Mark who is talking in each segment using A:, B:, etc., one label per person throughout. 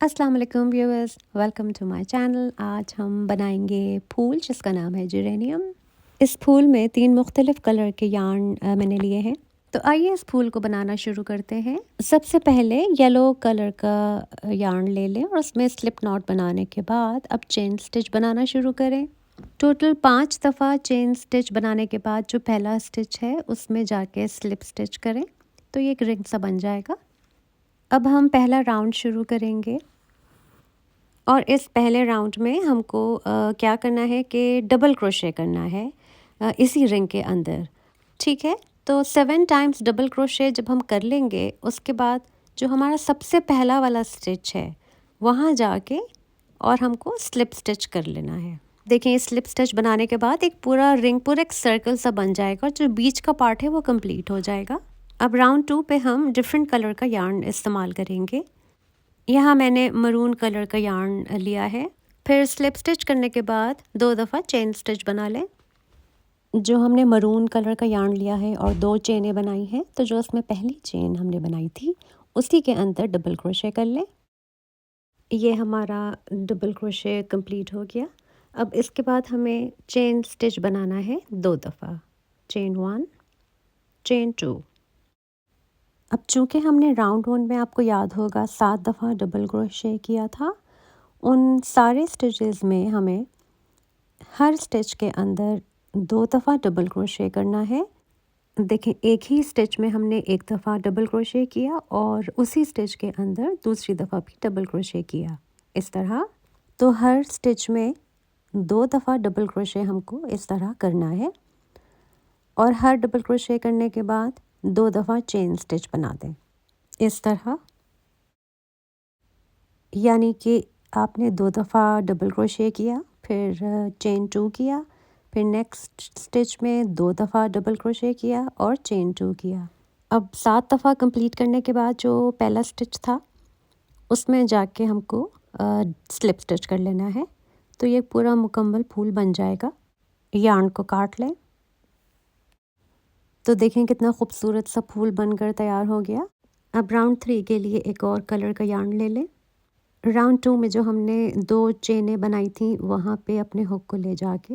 A: अस्सलाम वालेकुम viewers, welcome to my channel. आज हम बनाएंगे फूल जिसका नाम है जेरेनियम। इस फूल में 3 मुख्तलिफ कलर के यार्न मैंने लिए हैं। तो आइए इस फूल को बनाना शुरू करते हैं। सबसे पहले येलो कलर का यार्न ले लें और उसमें स्लिप नॉट बनाने के बाद अब चेन स्टिच बनाना शुरू करें। टोटल 5 दफ़ा चेन स्टिच बनाने के बाद जो पहला स्टिच है उसमें जाके स्लिप स्टिच करें तो ये एक रिंग सा बन जाएगा। अब हम पहला राउंड शुरू करेंगे और इस पहले राउंड में हमको क्या करना है कि डबल क्रोशे करना है इसी रिंग के अंदर। ठीक है, तो 7 टाइम्स डबल क्रोशे जब हम कर लेंगे उसके बाद जो हमारा सबसे पहला वाला स्टिच है वहाँ जाके और हमको स्लिप स्टिच कर लेना है। देखिए स्लिप स्टिच बनाने के बाद एक पूरा रिंग, पूरा एक सर्कल सा बन जाएगा। जो बीच का पार्ट है वो कंप्लीट हो जाएगा। अब राउंड 2 पे हम डिफरेंट कलर का यार्न इस्तेमाल करेंगे। यहाँ मैंने मरून कलर का यार्न लिया है। फिर स्लिप स्टिच करने के बाद 2 दफ़ा चेन स्टिच बना लें। जो हमने मरून कलर का यार्न लिया है और 2 चेनें बनाई हैं, तो जो उसमें पहली चेन हमने बनाई थी उसी के अंदर डबल क्रोशे कर लें। ये हमारा डबल क्रोशे कंप्लीट हो गया। अब इसके बाद हमें चेन स्टिच बनाना है 2 दफ़ा। Chain 1, chain 2। अब चूँकि हमने राउंड 1 में आपको याद होगा 7 दफ़ा डबल क्रोशे किया था, उन सारे स्टिचेस में हमें हर स्टिच के अंदर 2 दफ़ा डबल क्रोशे करना है। देखें एक ही स्टिच में हमने एक दफ़ा डबल क्रोशे किया और उसी स्टिच के अंदर दूसरी दफ़ा भी डबल क्रोशे किया, इस तरह। तो हर स्टिच में 2 दफ़ा डबल क्रोशे हमको इस तरह करना है और हर डबल क्रोशे करने के बाद 2 दफ़ा चेन स्टिच बना दें, इस तरह। यानी कि आपने 2 दफ़ा डबल क्रोशे किया, फिर चेन 2 किया, फिर नेक्स्ट स्टिच में 2 दफ़ा डबल क्रोशे किया और चेन 2 किया। अब 7 दफ़ा कंप्लीट करने के बाद जो पहला स्टिच था उसमें जाके हमको स्लिप स्टिच कर लेना है। तो ये पूरा मुकम्मल फूल बन जाएगा। यार्न को काट लें। तो देखें कितना खूबसूरत सा फूल बनकर तैयार हो गया। अब राउंड 3 के लिए एक और कलर का यार्न ले लें। राउंड 2 में जो हमने 2 चेनें बनाई थी वहाँ पे अपने हुक को ले जाके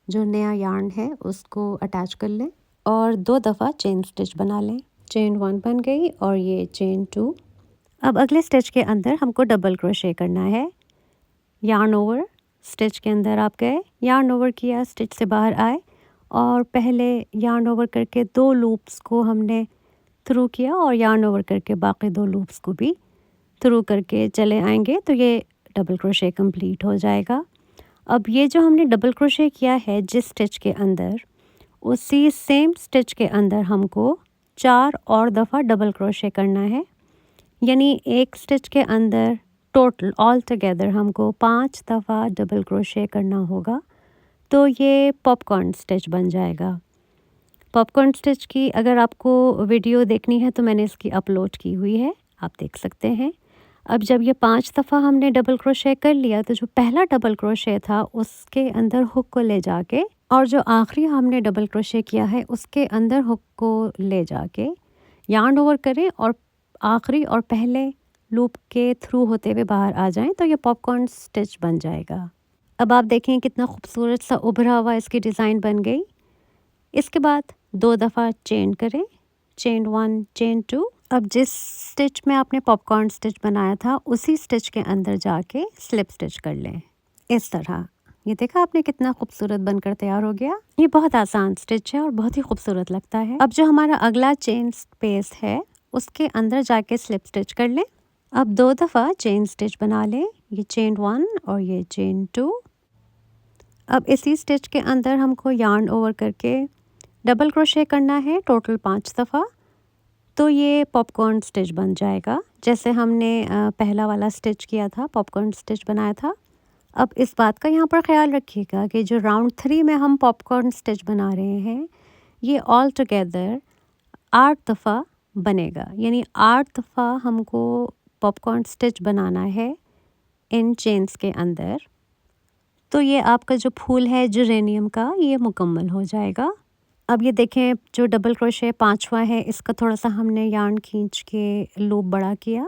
A: जो नया यार्न है उसको अटैच कर लें और 2 दफ़ा चेन स्टिच बना लें। चेन 1 बन गई और ये चेन 2। अब अगले स्टिच के अंदर हमको डबल क्रोशे करना है। यार्न ओवर, स्टिच के अंदर आप गए, यार्न ओवर किया, स्टिच से बाहर आए और पहले यार्न ओवर करके 2 लूप्स को हमने थ्रू किया और यार्न ओवर करके बाकी 2 लूप्स को भी थ्रू करके चले आएंगे तो ये डबल क्रोशे कंप्लीट हो जाएगा। अब ये जो हमने डबल क्रोशे किया है जिस स्टिच के अंदर, उसी सेम स्टिच के अंदर हमको 4 और दफ़ा डबल क्रोशे करना है। यानी एक स्टिच के अंदर टोटल ऑल टुगेदर हमको 5 दफ़ा डबल क्रोशे करना होगा। तो ये पॉपकॉर्न स्टिच बन जाएगा। पॉपकॉर्न स्टिच की अगर आपको वीडियो देखनी है तो मैंने इसकी अपलोड की हुई है, आप देख सकते हैं। अब जब ये 5 दफ़ा हमने डबल क्रोशे कर लिया तो जो पहला डबल क्रोशे था उसके अंदर हुक को ले जाके और जो आखिरी हमने डबल क्रोशे किया है उसके अंदर हुक को ले जाके यार्न ओवर करें और आखिरी और पहले लूप के थ्रू होते हुए बाहर आ जाएं तो ये पॉपकॉर्न स्टिच बन जाएगा। अब आप देखें कितना खूबसूरत सा उभरा हुआ इसकी डिज़ाइन बन गई। इसके बाद 2 दफ़ा चेन करें, चेन 1, चेन 2। अब जिस स्टिच में आपने पॉपकॉर्न स्टिच बनाया था उसी स्टिच के अंदर जाके स्लिप स्टिच कर लें, इस तरह। ये देखा आपने कितना खूबसूरत बनकर तैयार हो गया। ये बहुत आसान स्टिच है और बहुत ही खूबसूरत लगता है। अब जो हमारा अगला चेन स्पेस है उसके अंदर जाके स्लिप स्टिच कर लें। अब 2 दफ़ा चेन स्टिच बना लें, ये चेन 1 और ये चेन 2। अब इसी स्टिच के अंदर हमको यार्न ओवर करके डबल क्रोशे करना है टोटल 5 दफ़ा। तो ये पॉपकॉर्न स्टिच बन जाएगा जैसे हमने पहला वाला स्टिच किया था, पॉपकॉर्न स्टिच बनाया था। अब इस बात का यहाँ पर ख्याल रखिएगा कि जो राउंड 3 में हम पॉपकॉर्न स्टिच बना रहे हैं ये ऑल टुगेदर 8 दफ़ा बनेगा। यानी 8 दफ़ा हमको पॉपकॉर्न स्टिच बनाना है इन चेन्स के अंदर। तो ये आपका जो फूल है जेरेनियम का ये मुकम्मल हो जाएगा। अब ये देखें जो डबल क्रोशे 5वां है इसका थोड़ा सा हमने यार्न खींच के लूप बड़ा किया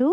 A: 2